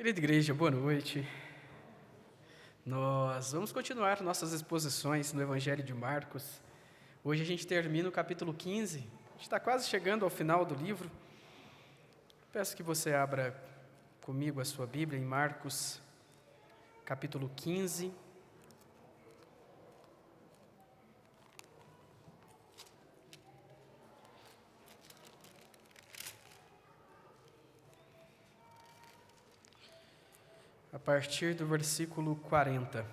Querida igreja, boa noite. Nós vamos continuar nossas exposições no Evangelho de Marcos. Hoje a gente termina o capítulo 15. A gente está quase chegando ao final do livro. Peço que você abra comigo a sua Bíblia em Marcos, capítulo 15. A partir do versículo 40.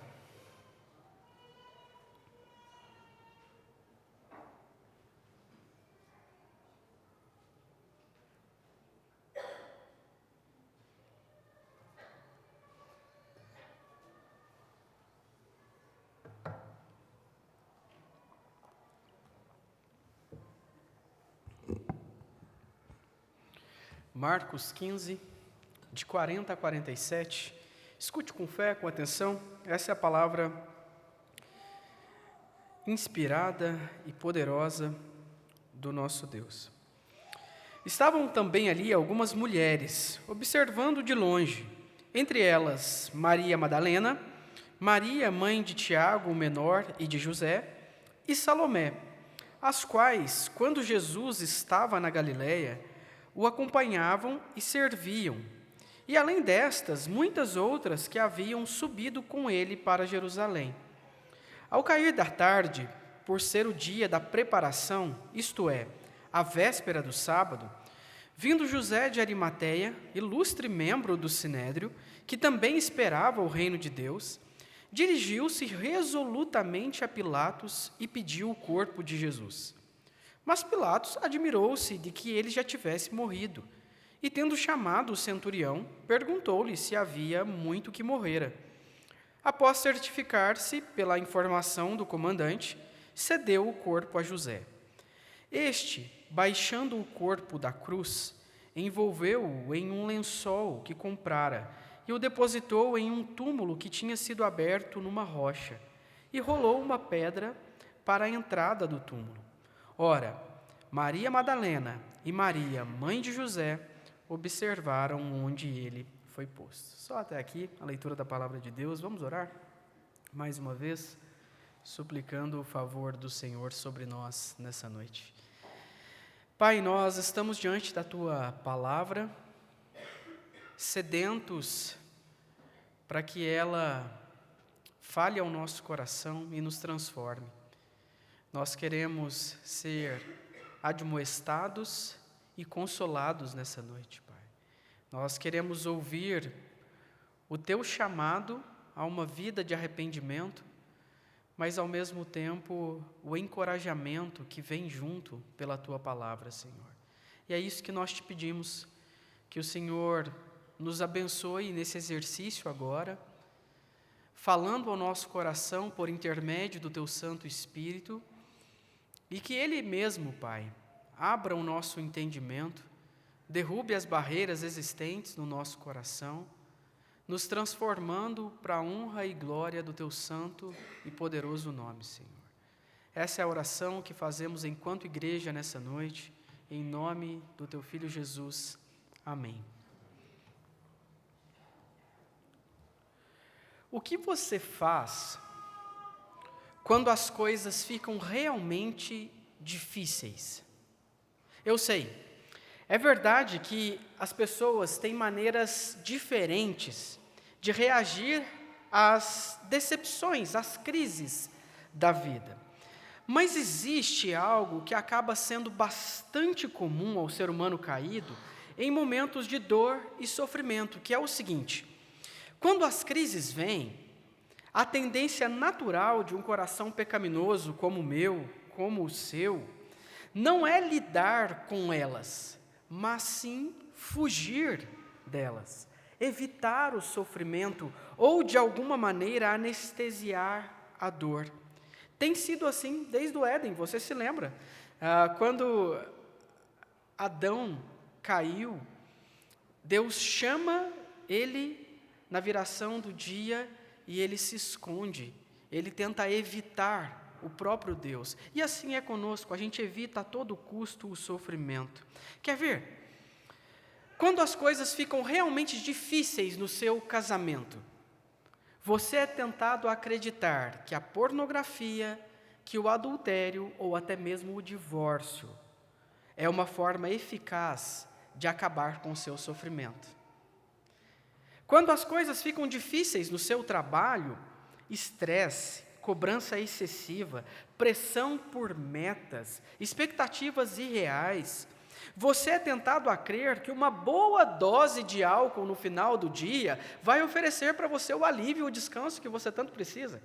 Marcos 15, de 40 a 47. Escute com fé, com atenção. Essa é a palavra inspirada e poderosa do nosso Deus. Estavam também ali algumas mulheres, observando de longe, entre elas Maria Madalena, Maria, mãe de Tiago, o menor, e de José, e Salomé, as quais, quando Jesus estava na Galiléia, o acompanhavam e serviam. E além destas, muitas outras que haviam subido com ele para Jerusalém. Ao cair da tarde, por ser o dia da preparação, isto é, a véspera do sábado, vindo José de Arimateia, ilustre membro do Sinédrio, que também esperava o reino de Deus, dirigiu-se resolutamente a Pilatos e pediu o corpo de Jesus. Mas Pilatos admirou-se de que ele já tivesse morrido, e tendo chamado o centurião, perguntou-lhe se havia muito que morrera. Após certificar-se pela informação do comandante, cedeu o corpo a José. Este, baixando o corpo da cruz, envolveu-o em um lençol que comprara e o depositou em um túmulo que tinha sido aberto numa rocha, e rolou uma pedra para a entrada do túmulo. Ora, Maria Madalena e Maria, mãe de José, observaram onde ele foi posto. Só até aqui a leitura da palavra de Deus. Vamos orar mais uma vez, suplicando o favor do Senhor sobre nós nessa noite. Pai, nós estamos diante da Tua palavra, sedentos para que ela fale ao nosso coração e nos transforme. Nós queremos ser admoestados e consolados nessa noite, Pai. Nós queremos ouvir o Teu chamado a uma vida de arrependimento, mas ao mesmo tempo o encorajamento que vem junto pela Tua palavra, Senhor. E é isso que nós te pedimos, que o Senhor nos abençoe nesse exercício agora, falando ao nosso coração por intermédio do Teu Santo Espírito, e que Ele mesmo, Pai, abra o nosso entendimento, derrube as barreiras existentes no nosso coração, nos transformando para a honra e glória do Teu santo e poderoso nome, Senhor. Essa é a oração que fazemos enquanto igreja nessa noite, em nome do Teu Filho Jesus. Amém. O que você faz quando as coisas ficam realmente difíceis? Eu sei, é verdade que as pessoas têm maneiras diferentes de reagir às decepções, às crises da vida. Mas existe algo que acaba sendo bastante comum ao ser humano caído em momentos de dor e sofrimento, que é o seguinte: quando as crises vêm, a tendência natural de um coração pecaminoso como o meu, como o seu, não é lidar com elas, mas sim fugir delas, evitar o sofrimento ou, de alguma maneira, anestesiar a dor. Tem sido assim desde o Éden, você se lembra? Quando Adão caiu, Deus chama ele na viração do dia e ele se esconde, ele tenta evitar o próprio Deus. E assim é conosco, a gente evita a todo custo o sofrimento. Quer ver? Quando as coisas ficam realmente difíceis no seu casamento, você é tentado a acreditar que a pornografia, que o adultério ou até mesmo o divórcio é uma forma eficaz de acabar com o seu sofrimento. Quando as coisas ficam difíceis no seu trabalho, estresse, cobrança excessiva, pressão por metas, expectativas irreais, você é tentado a crer que uma boa dose de álcool no final do dia vai oferecer para você o alívio e o descanso que você tanto precisa.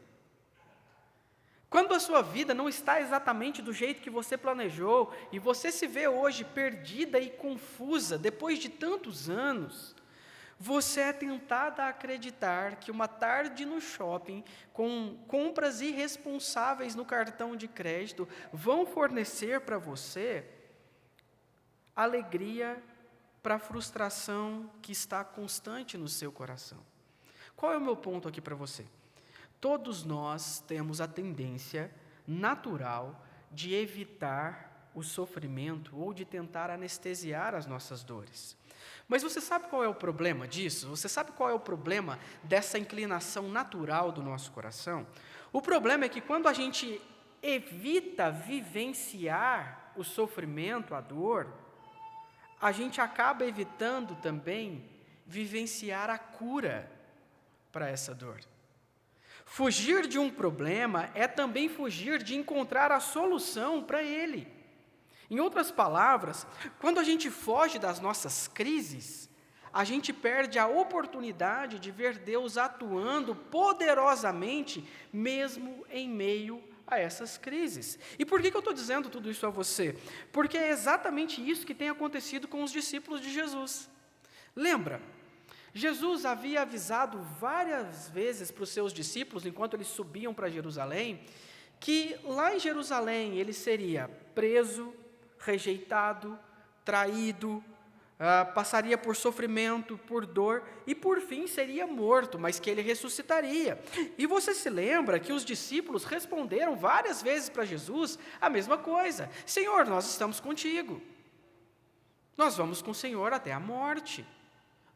Quando a sua vida não está exatamente do jeito que você planejou e você se vê hoje perdida e confusa depois de tantos anos, você é tentada a acreditar que uma tarde no shopping com compras irresponsáveis no cartão de crédito vão fornecer para você alegria para a frustração que está constante no seu coração. Qual é o meu ponto aqui para você? Todos nós temos a tendência natural de evitar o sofrimento ou de tentar anestesiar as nossas dores. Mas você sabe qual é o problema disso? Você sabe qual é o problema dessa inclinação natural do nosso coração? O problema é que quando a gente evita vivenciar o sofrimento, a dor, a gente acaba evitando também vivenciar a cura para essa dor. Fugir de um problema é também fugir de encontrar a solução para ele. Em outras palavras, quando a gente foge das nossas crises, a gente perde a oportunidade de ver Deus atuando poderosamente, mesmo em meio a essas crises. E por que eu estou dizendo tudo isso a você? Porque é exatamente isso que tem acontecido com os discípulos de Jesus. Lembra? Jesus havia avisado várias vezes para os seus discípulos, enquanto eles subiam para Jerusalém, que lá em Jerusalém ele seria preso, rejeitado, traído, passaria por sofrimento, por dor e por fim seria morto, mas que ele ressuscitaria. E você se lembra que os discípulos responderam várias vezes para Jesus a mesma coisa: Senhor, nós estamos contigo, nós vamos com o Senhor até a morte.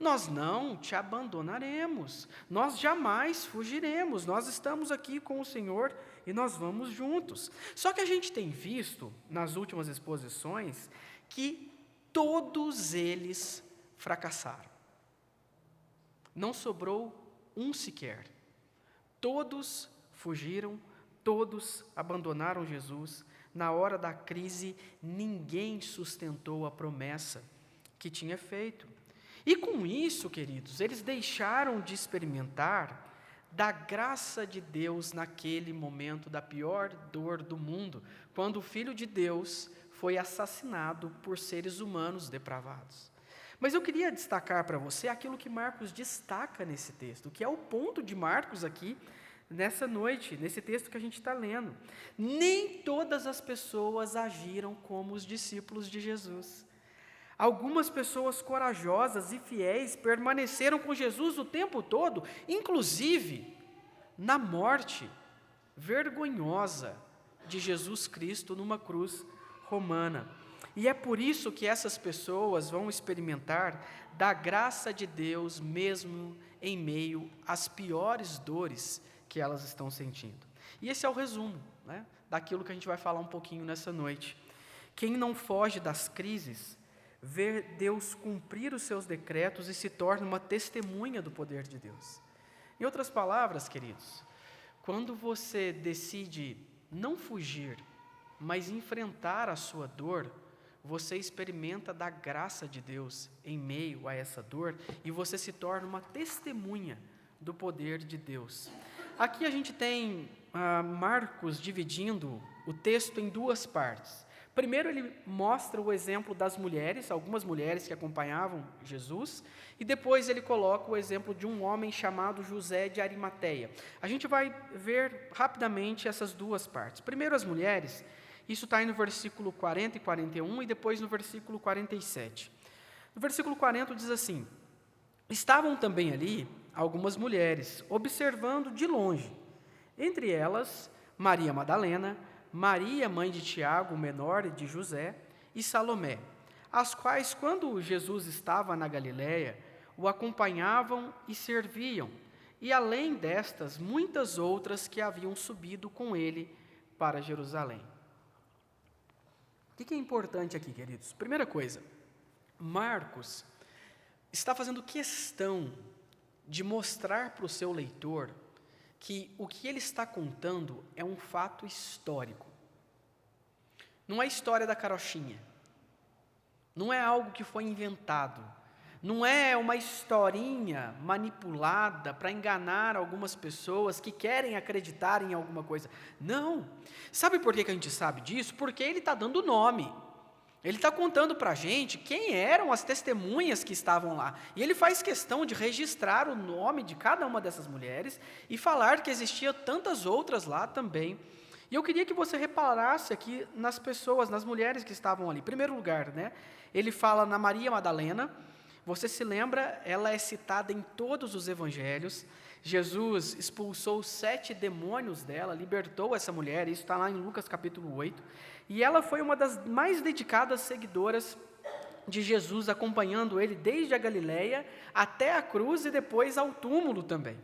Nós não te abandonaremos, nós jamais fugiremos, nós estamos aqui com o Senhor e nós vamos juntos. Só que a gente tem visto, nas últimas exposições, que todos eles fracassaram. Não sobrou um sequer. Todos fugiram, todos abandonaram Jesus. Na hora da crise, ninguém sustentou a promessa que tinha feito. E com isso, queridos, eles deixaram de experimentar da graça de Deus naquele momento da pior dor do mundo, quando o Filho de Deus foi assassinado por seres humanos depravados. Mas eu queria destacar para você aquilo que Marcos destaca nesse texto, que é o ponto de Marcos aqui, nessa noite, nesse texto que a gente está lendo. Nem todas as pessoas agiram como os discípulos de Jesus. Algumas pessoas corajosas e fiéis permaneceram com Jesus o tempo todo, inclusive na morte vergonhosa de Jesus Cristo numa cruz romana. E é por isso que essas pessoas vão experimentar da graça de Deus mesmo em meio às piores dores que elas estão sentindo. E esse é o resumo, daquilo que a gente vai falar um pouquinho nessa noite. Quem não foge das crises vê Deus cumprir os seus decretos e se torna uma testemunha do poder de Deus. Em outras palavras, queridos, quando você decide não fugir, mas enfrentar a sua dor, você experimenta da graça de Deus em meio a essa dor e você se torna uma testemunha do poder de Deus. Aqui a gente tem Marcos dividindo o texto em duas partes. Primeiro ele mostra o exemplo das mulheres, algumas mulheres que acompanhavam Jesus, e depois ele coloca o exemplo de um homem chamado José de Arimateia. A gente vai ver rapidamente essas duas partes. Primeiro as mulheres, isso está aí no versículo 40 e 41 e depois no versículo 47. No versículo 40 diz assim: estavam também ali algumas mulheres, observando de longe, entre elas Maria Madalena, Maria, mãe de Tiago, o menor, e de José, e Salomé. as quais, quando Jesus estava na Galiléia, o acompanhavam e serviam, e além destas, muitas outras que haviam subido com ele para Jerusalém. O que é importante aqui, queridos? Primeira coisa, Marcos está fazendo questão de mostrar para o seu leitor que o que ele está contando é um fato histórico. Não é história da carochinha. Não é algo que foi inventado. Não é uma historinha manipulada para enganar algumas pessoas que querem acreditar em alguma coisa. Não. Sabe por que a gente sabe disso? Porque ele está dando nome. Ele está contando para a gente quem eram as testemunhas que estavam lá. E ele faz questão de registrar o nome de cada uma dessas mulheres e falar que existia tantas outras lá também. E eu queria que você reparasse aqui nas pessoas, nas mulheres que estavam ali. Em primeiro lugar, ele fala na Maria Madalena. Você se lembra, ela é citada em todos os evangelhos. Jesus expulsou 7 demônios dela, libertou essa mulher, isso está lá em Lucas capítulo 8. E ela foi uma das mais dedicadas seguidoras de Jesus, acompanhando ele desde a Galileia até a cruz e depois ao túmulo também.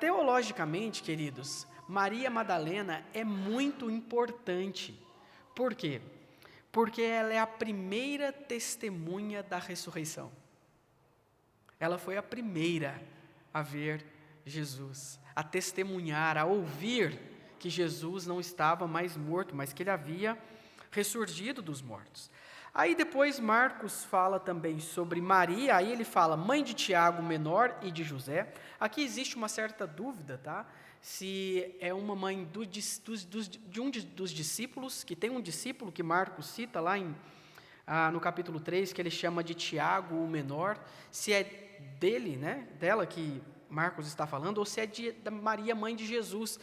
Teologicamente, queridos, Maria Madalena é muito importante. Por quê? Porque ela é a primeira testemunha da ressurreição. Ela foi a primeira a ver Jesus, a testemunhar, a ouvir que Jesus não estava mais morto, mas que ele havia ressurgido dos mortos. Aí depois Marcos fala também sobre Maria, aí ele fala mãe de Tiago menor e de José. Aqui existe uma certa dúvida, se é uma mãe de um dos discípulos, que tem um discípulo que Marcos cita lá no capítulo 3, que ele chama de Tiago o menor, se é dela que Marcos está falando, ou se é da Maria, mãe de Jesus,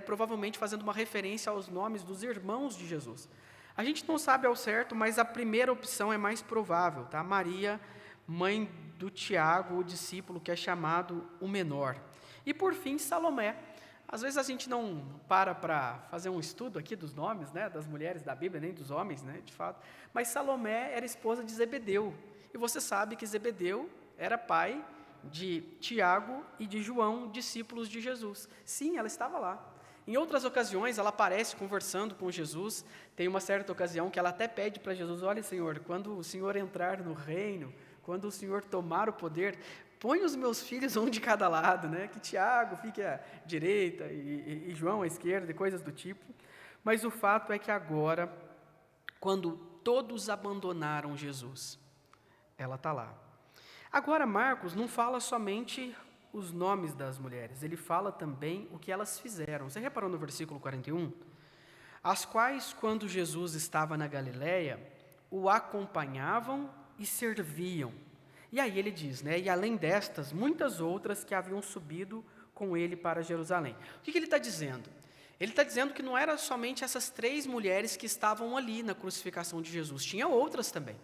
provavelmente fazendo uma referência aos nomes dos irmãos de Jesus. A gente não sabe ao certo, mas a primeira opção é mais provável, Maria, mãe do Tiago, o discípulo que é chamado o menor. E por fim, Salomé. Às vezes a gente não para fazer um estudo aqui dos nomes, das mulheres da Bíblia, nem dos homens, de fato, mas Salomé era esposa de Zebedeu, e você sabe que Zebedeu era pai de Tiago e de João, discípulos de Jesus. Sim, ela estava lá. Em outras ocasiões, ela aparece conversando com Jesus. Tem uma certa ocasião que ela até pede para Jesus, olha, Senhor, quando o Senhor entrar no reino, quando o Senhor tomar o poder, põe os meus filhos um de cada lado, que Tiago fique à direita e João à esquerda, e coisas do tipo. Mas o fato é que agora, quando todos abandonaram Jesus, ela está lá. Agora, Marcos não fala somente os nomes das mulheres, ele fala também o que elas fizeram. Você reparou no versículo 41? As quais, quando Jesus estava na Galiléia, o acompanhavam e serviam. E aí ele diz, e além destas, muitas outras que haviam subido com ele para Jerusalém. O que ele está dizendo? Ele está dizendo que não eram somente essas 3 mulheres que estavam ali na crucificação de Jesus, tinha outras também,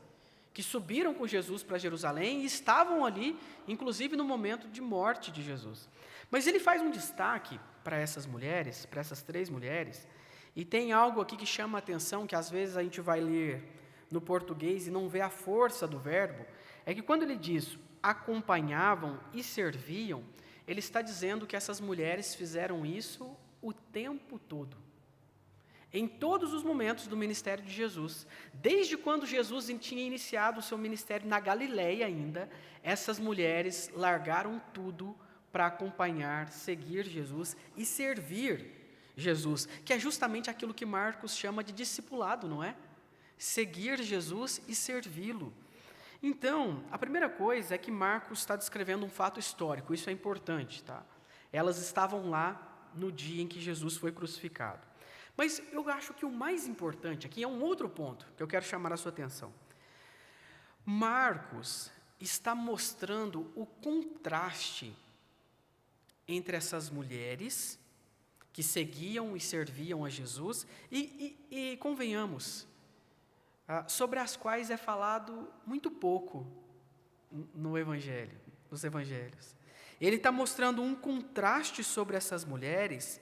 que subiram com Jesus para Jerusalém e estavam ali, inclusive no momento de morte de Jesus. Mas ele faz um destaque para essas mulheres, para essas 3 mulheres, e tem algo aqui que chama a atenção, que às vezes a gente vai ler no português e não vê a força do verbo, é que quando ele diz acompanhavam e serviam, ele está dizendo que essas mulheres fizeram isso o tempo todo. Em todos os momentos do ministério de Jesus, desde quando Jesus tinha iniciado o seu ministério na Galiléia ainda, essas mulheres largaram tudo para acompanhar, seguir Jesus e servir Jesus, que é justamente aquilo que Marcos chama de discipulado, não é? Seguir Jesus e servi-lo. Então, a primeira coisa é que Marcos está descrevendo um fato histórico, isso é importante, Elas estavam lá no dia em que Jesus foi crucificado. Mas eu acho que o mais importante aqui é um outro ponto que eu quero chamar a sua atenção. Marcos está mostrando o contraste entre essas mulheres que seguiam e serviam a Jesus e convenhamos, sobre as quais é falado muito pouco nos evangelhos. Ele está mostrando um contraste sobre essas mulheres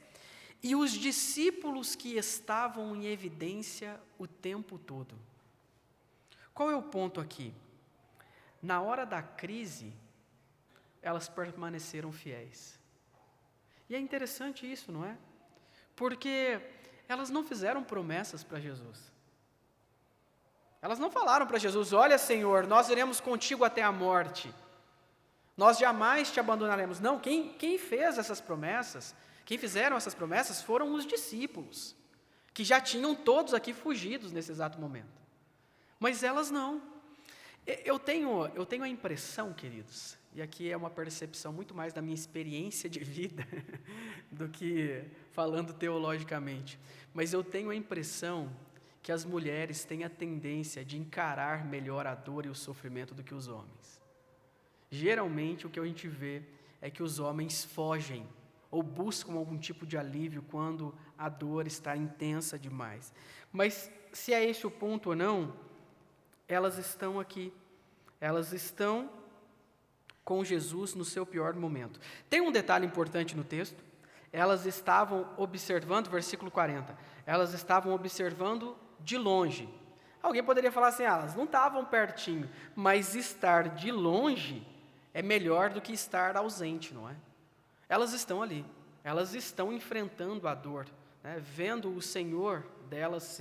e os discípulos que estavam em evidência o tempo todo. Qual é o ponto aqui? Na hora da crise, elas permaneceram fiéis. E é interessante isso, não é? Porque elas não fizeram promessas para Jesus. Elas não falaram para Jesus: olha, Senhor, nós iremos contigo até a morte. Nós jamais te abandonaremos. Não, quem fez essas promessas, quem fizeram essas promessas foram os discípulos, que já tinham todos aqui fugidos nesse exato momento. Mas elas não. Eu tenho a impressão, queridos, e aqui é uma percepção muito mais da minha experiência de vida do que falando teologicamente, mas eu tenho a impressão que as mulheres têm a tendência de encarar melhor a dor e o sofrimento do que os homens. Geralmente o que a gente vê é que os homens fogem ou buscam algum tipo de alívio quando a dor está intensa demais. Mas se é esse o ponto ou não, elas estão aqui, elas estão com Jesus no seu pior momento. Tem um detalhe importante no texto: elas estavam observando, versículo 40, elas estavam observando de longe. Alguém poderia falar assim: elas não estavam pertinho, mas estar de longe é melhor do que estar ausente, não é? Elas estão ali, elas estão enfrentando a dor, né, vendo o Senhor delas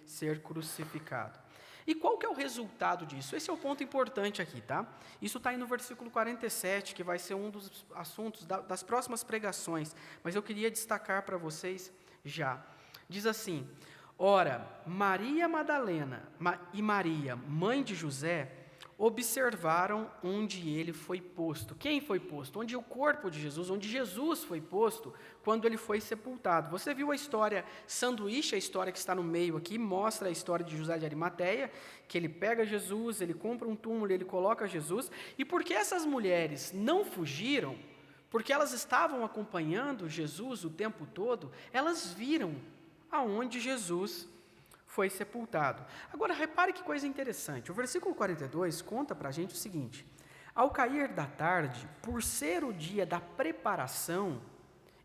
ser crucificado. E qual que é o resultado disso? Esse é o ponto importante aqui, tá? Isso está aí no versículo 47, que vai ser um dos assuntos das próximas pregações, mas eu queria destacar para vocês já. Diz assim: ora, Maria Madalena e Maria, mãe de José, observaram onde ele foi posto. Quem foi posto? Onde o corpo de Jesus, onde Jesus foi posto quando ele foi sepultado. Você viu a história sanduíche, a história que está no meio aqui, mostra a história de José de Arimateia, que ele pega Jesus, ele compra um túmulo, ele coloca Jesus. E porque essas mulheres não fugiram, porque elas estavam acompanhando Jesus o tempo todo, elas viram aonde Jesus foi sepultado. Agora, repare que coisa interessante. O versículo 42 conta para a gente o seguinte: ao cair da tarde, por ser o dia da preparação,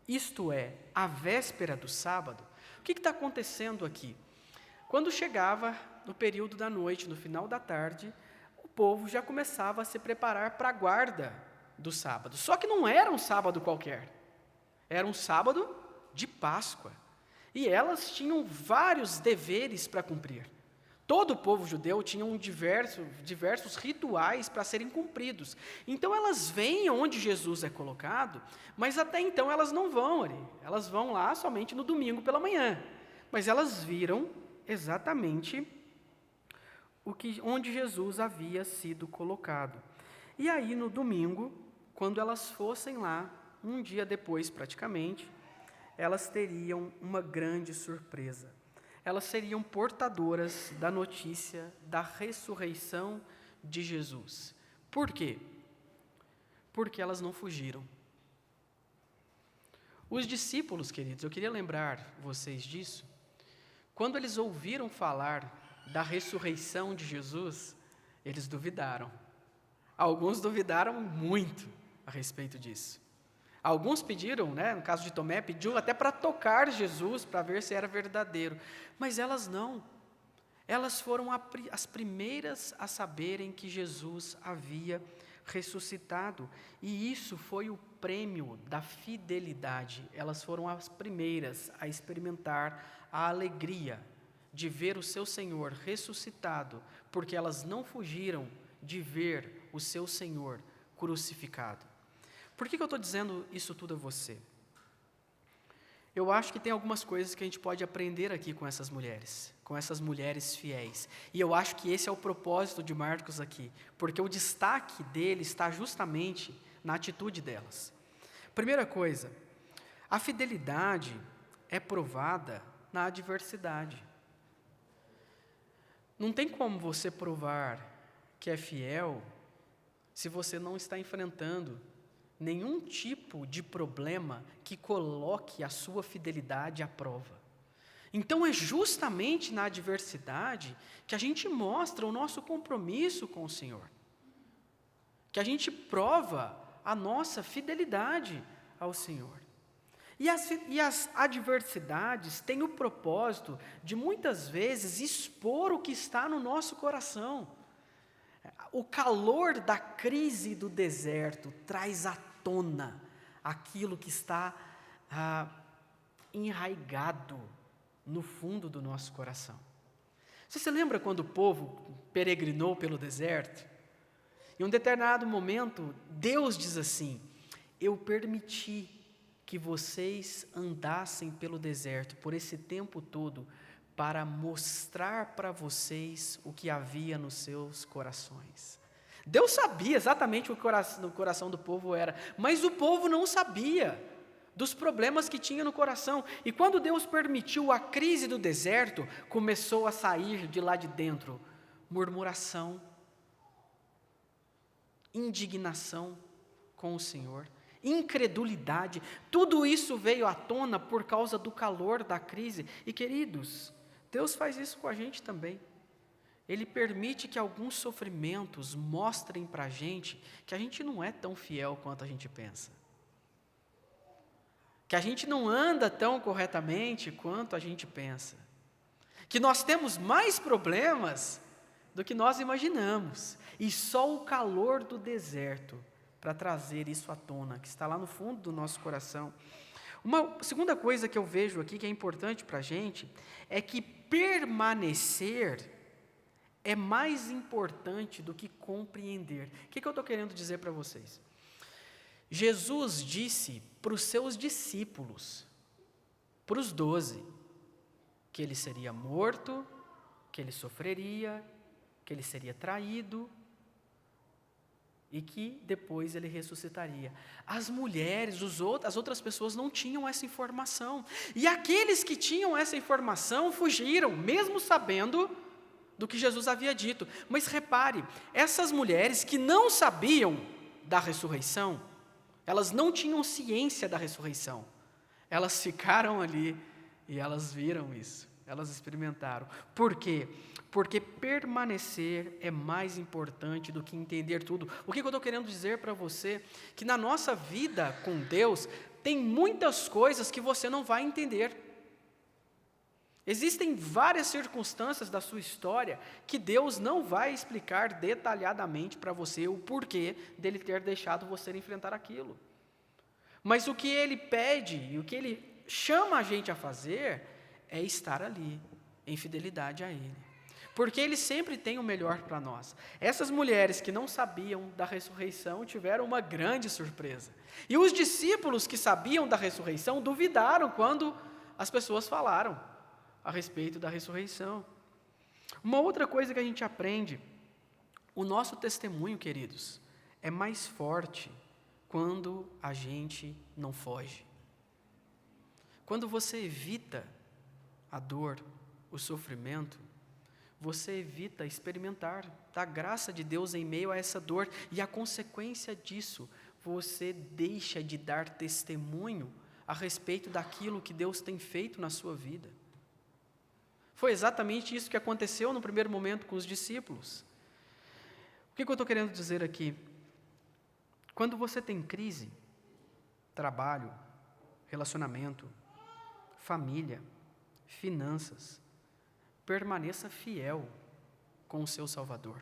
isto é, a véspera do sábado, o que está acontecendo aqui? Quando chegava no período da noite, no final da tarde, o povo já começava a se preparar para a guarda do sábado. Só que não era um sábado qualquer, era um sábado de Páscoa. E elas tinham vários deveres para cumprir. Todo o povo judeu tinha diversos rituais para serem cumpridos. Então elas vêm onde Jesus é colocado, mas até então elas não vão ali. Elas vão lá somente no domingo pela manhã. Mas elas viram exatamente onde Jesus havia sido colocado. E aí no domingo, quando elas fossem lá, um dia depois praticamente, elas teriam uma grande surpresa. Elas seriam portadoras da notícia da ressurreição de Jesus. Por quê? Porque elas não fugiram. Os discípulos, queridos, eu queria lembrar vocês disso, quando eles ouviram falar da ressurreição de Jesus, eles duvidaram. Alguns duvidaram muito a respeito disso. Alguns pediram, no caso de Tomé, pediu até para tocar Jesus, para ver se era verdadeiro. Mas elas não. Elas foram as primeiras a saberem que Jesus havia ressuscitado. E isso foi o prêmio da fidelidade. Elas foram as primeiras a experimentar a alegria de ver o seu Senhor ressuscitado, porque elas não fugiram de ver o seu Senhor crucificado. Por que eu estou dizendo isso tudo a você? Eu acho que tem algumas coisas que a gente pode aprender aqui com essas mulheres fiéis. E eu acho que esse é o propósito de Marcos aqui, porque o destaque dele está justamente na atitude delas. Primeira coisa, a fidelidade é provada na adversidade. Não tem como você provar que é fiel se você não está enfrentando nenhum tipo de problema que coloque a sua fidelidade à prova. Então é justamente na adversidade que a gente mostra o nosso compromisso com o Senhor, que a gente prova a nossa fidelidade ao Senhor. E as adversidades têm o propósito de, muitas vezes, expor o que está no nosso coração. O calor da crise do deserto traz à tona aquilo que está enraigado no fundo do nosso coração. Você se lembra quando o povo peregrinou pelo deserto? Em um determinado momento, Deus diz assim: eu permiti que vocês andassem pelo deserto por esse tempo todo para mostrar para vocês o que havia nos seus corações. Deus sabia exatamente o que no coração do povo era, mas o povo não sabia dos problemas que tinha no coração. E quando Deus permitiu a crise do deserto, começou a sair de lá de dentro murmuração, indignação com o Senhor, incredulidade. Tudo isso veio à tona por causa do calor da crise. E queridos, Deus faz isso com a gente também. Ele permite que alguns sofrimentos mostrem para a gente que a gente não é tão fiel quanto a gente pensa, que a gente não anda tão corretamente quanto a gente pensa, que nós temos mais problemas do que nós imaginamos, e só o calor do deserto para trazer isso à tona, que está lá no fundo do nosso coração. Uma segunda coisa que eu vejo aqui, que é importante para a gente, é que permanecer é mais importante do que compreender. O que eu estou querendo dizer para vocês? Jesus disse para os seus discípulos, para os 12, que ele seria morto, que ele sofreria, que ele seria traído e que depois ele ressuscitaria. As mulheres, as outras pessoas não tinham essa informação. E aqueles que tinham essa informação fugiram, mesmo sabendo do que Jesus havia dito. Mas repare, essas mulheres que não sabiam da ressurreição, elas não tinham ciência da ressurreição. Elas ficaram ali e elas viram isso, elas experimentaram. Por quê? Porque permanecer é mais importante do que entender tudo. O que eu estou querendo dizer para você? Que na nossa vida com Deus, tem muitas coisas que você não vai entender. Existem várias circunstâncias da sua história que Deus não vai explicar detalhadamente para você o porquê dele ter deixado você enfrentar aquilo. Mas o que ele pede e o que ele chama a gente a fazer é estar ali, em fidelidade a ele. Porque ele sempre tem o melhor para nós. Essas mulheres que não sabiam da ressurreição tiveram uma grande surpresa. E os discípulos que sabiam da ressurreição duvidaram quando as pessoas falaram a respeito da ressurreição. Uma outra coisa que a gente aprende, o nosso testemunho, queridos, é mais forte quando a gente não foge. Quando você evita a dor, o sofrimento, você evita experimentar da graça de Deus em meio a essa dor, e a consequência disso, você deixa de dar testemunho a respeito daquilo que Deus tem feito na sua vida. Foi exatamente isso que aconteceu no primeiro momento com os discípulos. O que eu estou querendo dizer aqui? Quando você tem crise, trabalho, relacionamento, família, finanças, permaneça fiel com o seu Salvador.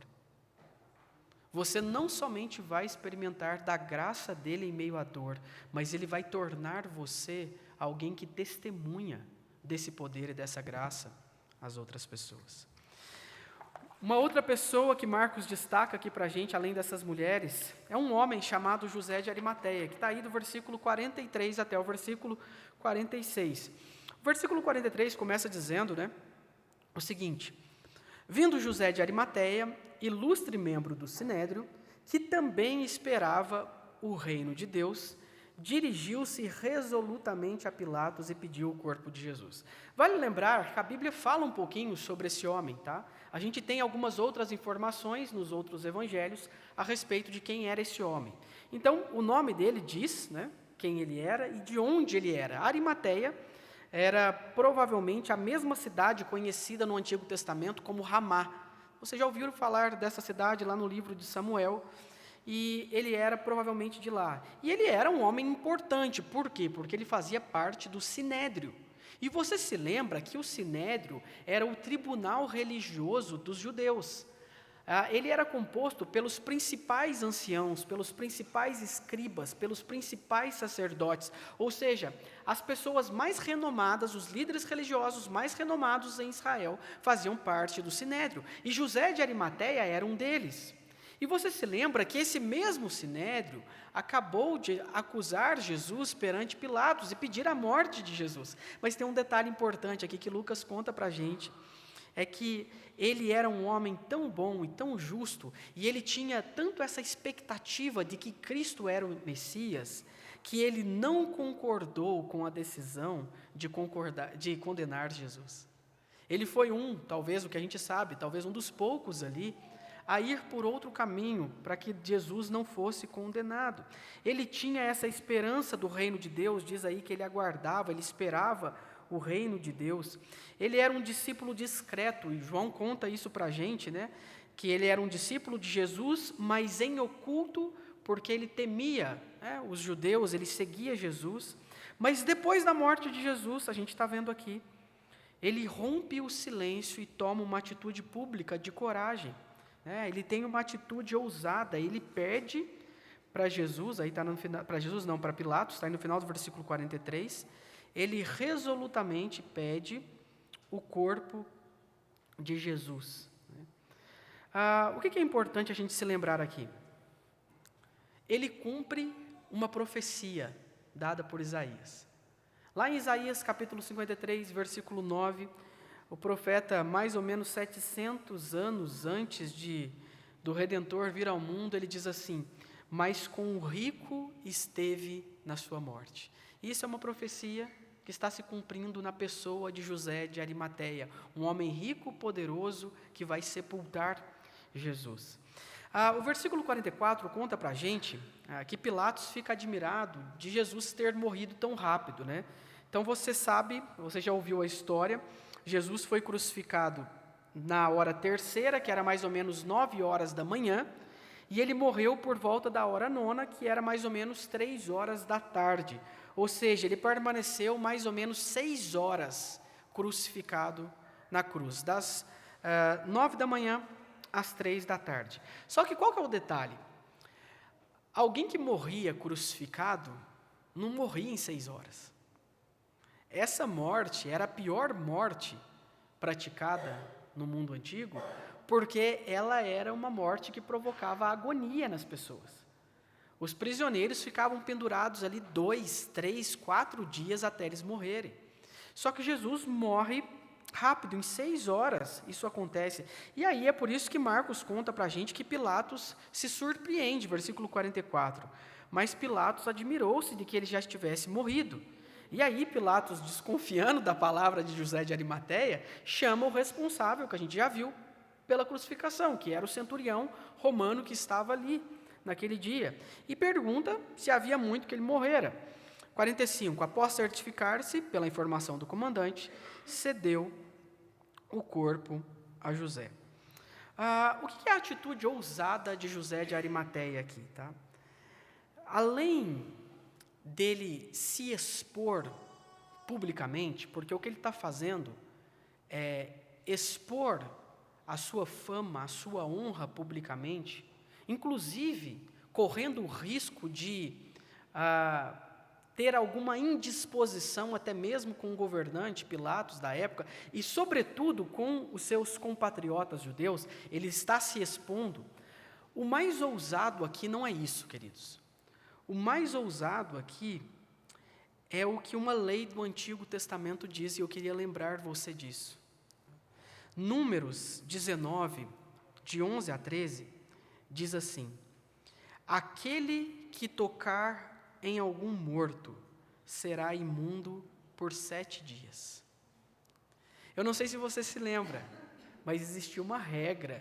Você não somente vai experimentar da graça dele em meio à dor, mas ele vai tornar você alguém que testemunha desse poder e dessa graça às outras pessoas. Uma outra pessoa que Marcos destaca aqui para a gente, além dessas mulheres, é um homem chamado José de Arimateia, que está aí do versículo 43 até o versículo 46. O versículo 43 começa dizendo, o seguinte: vindo José de Arimateia, ilustre membro do Sinédrio, que também esperava o reino de Deus, dirigiu-se resolutamente a Pilatos e pediu o corpo de Jesus. Vale lembrar que a Bíblia fala um pouquinho sobre esse homem, tá? A gente tem algumas outras informações nos outros evangelhos a respeito de quem era esse homem. Então, o nome dele diz, quem ele era e de onde ele era. Arimateia era provavelmente a mesma cidade conhecida no Antigo Testamento como Ramá. Vocês já ouviram falar dessa cidade lá no livro de Samuel? e ele era provavelmente de lá. E ele era um homem importante, por quê? Porque ele fazia parte do Sinédrio. E você se lembra que o Sinédrio era o tribunal religioso dos judeus. Ele era composto pelos principais anciãos, pelos principais escribas, pelos principais sacerdotes, ou seja, as pessoas mais renomadas, os líderes religiosos mais renomados em Israel, faziam parte do Sinédrio, e José de Arimateia era um deles. E você se lembra que esse mesmo Sinédrio acabou de acusar Jesus perante Pilatos e pedir a morte de Jesus. Mas tem um detalhe importante aqui que Lucas conta para a gente, é que ele era um homem tão bom e tão justo, e ele tinha tanto essa expectativa de que Cristo era o Messias, que ele não concordou com a decisão de condenar Jesus. Ele foi talvez o que a gente sabe, talvez um dos poucos ali, a ir por outro caminho, para que Jesus não fosse condenado. Ele tinha essa esperança do reino de Deus, diz aí que ele aguardava, ele esperava o reino de Deus. Ele era um discípulo discreto, e João conta isso para a gente, né? Que ele era um discípulo de Jesus, mas em oculto, porque ele temia os judeus, ele seguia Jesus. Mas depois da morte de Jesus, a gente está vendo aqui, ele rompe o silêncio e toma uma atitude pública de coragem. Ele tem uma atitude ousada, ele pede para Jesus, aí está no final, para Jesus não, para Pilatos, está aí no final do versículo 43, ele resolutamente pede o corpo de Jesus. O que é importante a gente se lembrar aqui? Ele cumpre uma profecia dada por Isaías. Lá em Isaías capítulo 53, versículo 9, o profeta, mais ou menos 700 anos antes do Redentor vir ao mundo, ele diz assim: mas com o rico esteve na sua morte. Isso é uma profecia que está se cumprindo na pessoa de José de Arimateia, um homem rico, poderoso, que vai sepultar Jesus. O versículo 44 conta para a gente que Pilatos fica admirado de Jesus ter morrido tão rápido, né? Então você sabe, você já ouviu a história, Jesus foi crucificado na hora terceira, que era mais ou menos 9 horas da manhã, e ele morreu por volta da hora nona, que era mais ou menos 3 horas da tarde. Ou seja, ele permaneceu mais ou menos 6 horas crucificado na cruz, das 9 da manhã às 3 da tarde. Só que qual que é o detalhe? Alguém que morria crucificado não morria em 6 horas. Essa morte era a pior morte praticada no mundo antigo, porque ela era uma morte que provocava agonia nas pessoas. Os prisioneiros ficavam pendurados ali 2, 3, 4 dias até eles morrerem. Só que Jesus morre rápido, em 6 horas isso acontece. E aí é por isso que Marcos conta para a gente que Pilatos se surpreende, versículo 44. Mas Pilatos admirou-se de que ele já tivesse morrido. E aí Pilatos, desconfiando da palavra de José de Arimateia, chama o responsável, que a gente já viu, pela crucificação, que era o centurião romano que estava ali naquele dia, e pergunta se havia muito que ele morrera. 45, após certificar-se pela informação do comandante, cedeu o corpo a José. O que é a atitude ousada de José de Arimateia aqui? Tá? Além dele se expor publicamente, porque o que ele está fazendo é expor a sua fama, a sua honra publicamente, inclusive correndo o risco de ter alguma indisposição, até mesmo com o governante Pilatos da época, e sobretudo com os seus compatriotas judeus, ele está se expondo. O mais ousado aqui não é isso, queridos. O mais ousado aqui é o que uma lei do Antigo Testamento diz, e eu queria lembrar você disso. Números 19, de 11 a 13, diz assim: aquele que tocar em algum morto será imundo por 7 dias. Eu não sei se você se lembra, mas existia uma regra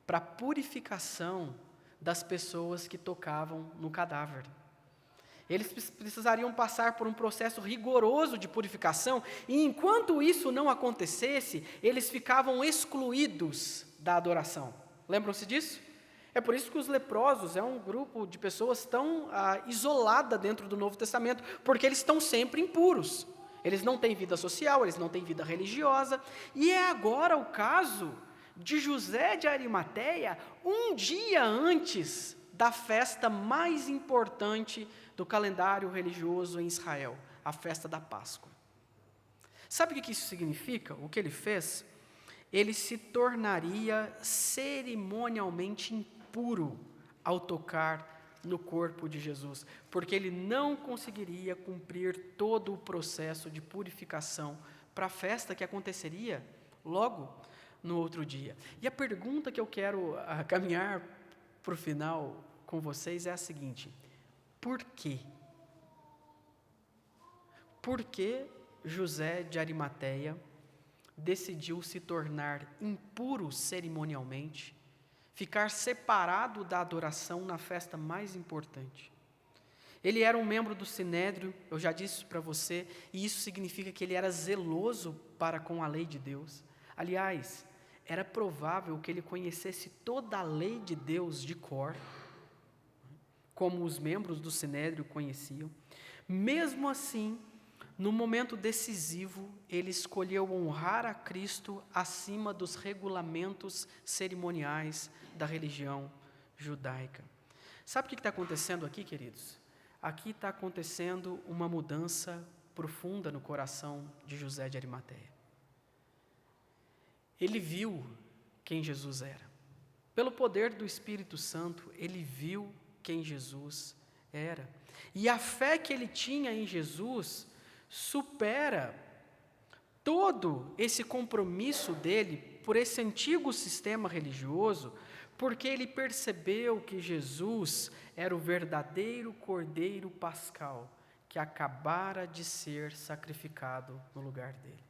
para a purificação das pessoas que tocavam no cadáver. Eles precisariam passar por um processo rigoroso de purificação, e enquanto isso não acontecesse, eles ficavam excluídos da adoração. Lembram-se disso? É por isso que os leprosos é um grupo de pessoas tão isolada dentro do Novo Testamento, porque eles estão sempre impuros. Eles não têm vida social, eles não têm vida religiosa. E é agora o caso de José de Arimateia, um dia antes da festa mais importante do calendário religioso em Israel, a festa da Páscoa. Sabe o que isso significa? O que ele fez? Ele se tornaria cerimonialmente impuro ao tocar no corpo de Jesus, porque ele não conseguiria cumprir todo o processo de purificação para a festa que aconteceria logo no outro dia. E a pergunta que eu quero caminhar para o final com vocês é a seguinte: por quê? Por que José de Arimateia decidiu se tornar impuro cerimonialmente, ficar separado da adoração na festa mais importante? Ele era um membro do Sinédrio, eu já disse para você, e isso significa que ele era zeloso para com a lei de Deus. Aliás, era provável que ele conhecesse toda a lei de Deus de cor, como os membros do Sinédrio conheciam. Mesmo assim, no momento decisivo, ele escolheu honrar a Cristo acima dos regulamentos cerimoniais da religião judaica. Sabe o que está acontecendo aqui, queridos? Aqui está acontecendo uma mudança profunda no coração de José de Arimateia. Ele viu quem Jesus era. Pelo poder do Espírito Santo, ele viu quem Jesus era. E a fé que ele tinha em Jesus supera todo esse compromisso dele por esse antigo sistema religioso, porque ele percebeu que Jesus era o verdadeiro Cordeiro Pascal que acabara de ser sacrificado no lugar dele.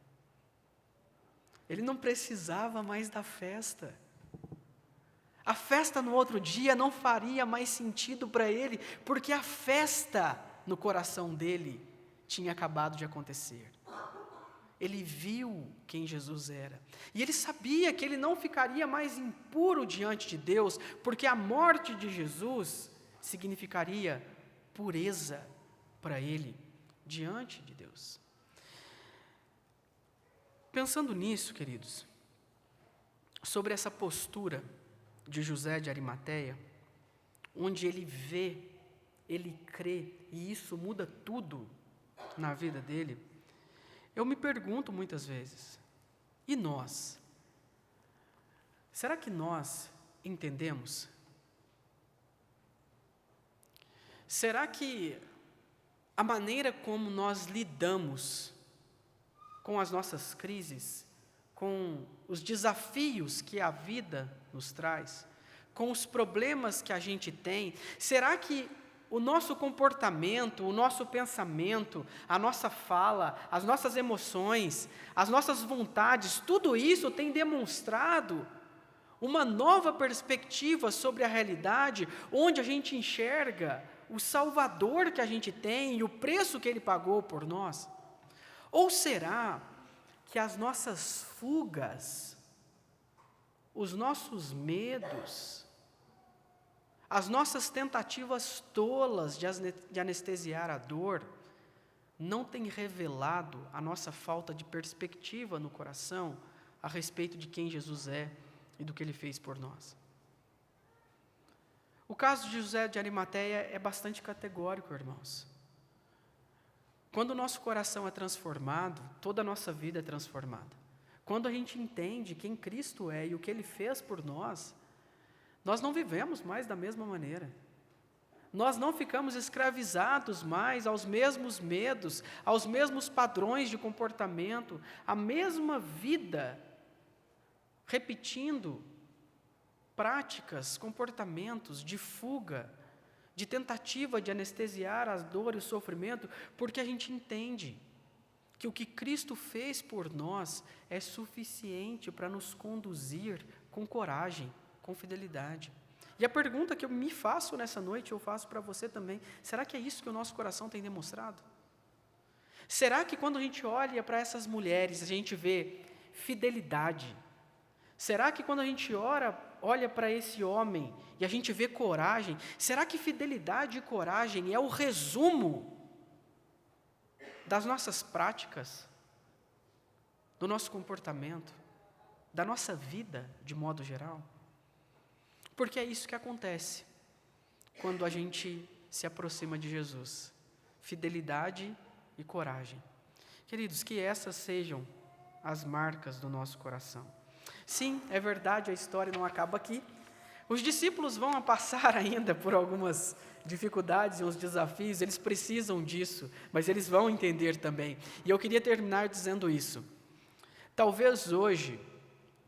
Ele não precisava mais da festa. A festa no outro dia não faria mais sentido para ele, porque a festa no coração dele tinha acabado de acontecer. Ele viu quem Jesus era. E ele sabia que ele não ficaria mais impuro diante de Deus, porque a morte de Jesus significaria pureza para ele diante de Deus. Pensando nisso, queridos, sobre essa postura de José de Arimateia, onde ele vê, ele crê, e isso muda tudo na vida dele, eu me pergunto muitas vezes, e nós? Será que nós entendemos? Será que a maneira como nós lidamos com as nossas crises, com os desafios que a vida nos traz, com os problemas que a gente tem, será que o nosso comportamento, o nosso pensamento, a nossa fala, as nossas emoções, as nossas vontades, tudo isso tem demonstrado uma nova perspectiva sobre a realidade, onde a gente enxerga o Salvador que a gente tem e o preço que Ele pagou por nós? Ou será que as nossas fugas, os nossos medos, as nossas tentativas tolas de anestesiar a dor, não têm revelado a nossa falta de perspectiva no coração a respeito de quem Jesus é e do que Ele fez por nós? O caso de José de Arimateia é bastante categórico, irmãos. Quando o nosso coração é transformado, toda a nossa vida é transformada. Quando a gente entende quem Cristo é e o que Ele fez por nós, nós não vivemos mais da mesma maneira. Nós não ficamos escravizados mais aos mesmos medos, aos mesmos padrões de comportamento, à mesma vida, repetindo práticas, comportamentos de fuga, de tentativa de anestesiar as dores e o sofrimento, porque a gente entende que o que Cristo fez por nós é suficiente para nos conduzir com coragem, com fidelidade. E a pergunta que eu me faço nessa noite, eu faço para você também: será que é isso que o nosso coração tem demonstrado? Será que quando a gente olha para essas mulheres, a gente vê fidelidade, Será que quando a gente olha para esse homem e a gente vê coragem, será que fidelidade e coragem é o resumo das nossas práticas, do nosso comportamento, da nossa vida de modo geral? Porque é isso que acontece quando a gente se aproxima de Jesus. Fidelidade e coragem. Queridos, que essas sejam as marcas do nosso coração. Sim, é verdade, a história não acaba aqui. Os discípulos vão passar ainda por algumas dificuldades e uns desafios, eles precisam disso, mas eles vão entender também. E eu queria terminar dizendo isso. Talvez hoje,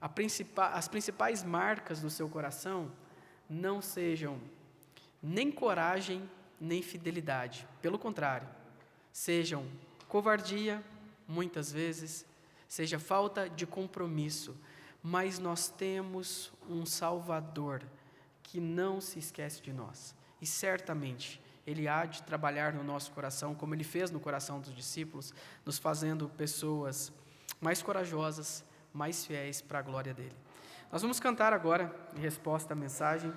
as principais marcas do seu coração não sejam nem coragem, nem fidelidade. Pelo contrário, sejam covardia, muitas vezes, seja falta de compromisso. Mas nós temos um Salvador que não se esquece de nós. E certamente Ele há de trabalhar no nosso coração, como Ele fez no coração dos discípulos, nos fazendo pessoas mais corajosas, mais fiéis para a glória dEle. Nós vamos cantar agora, em resposta à mensagem,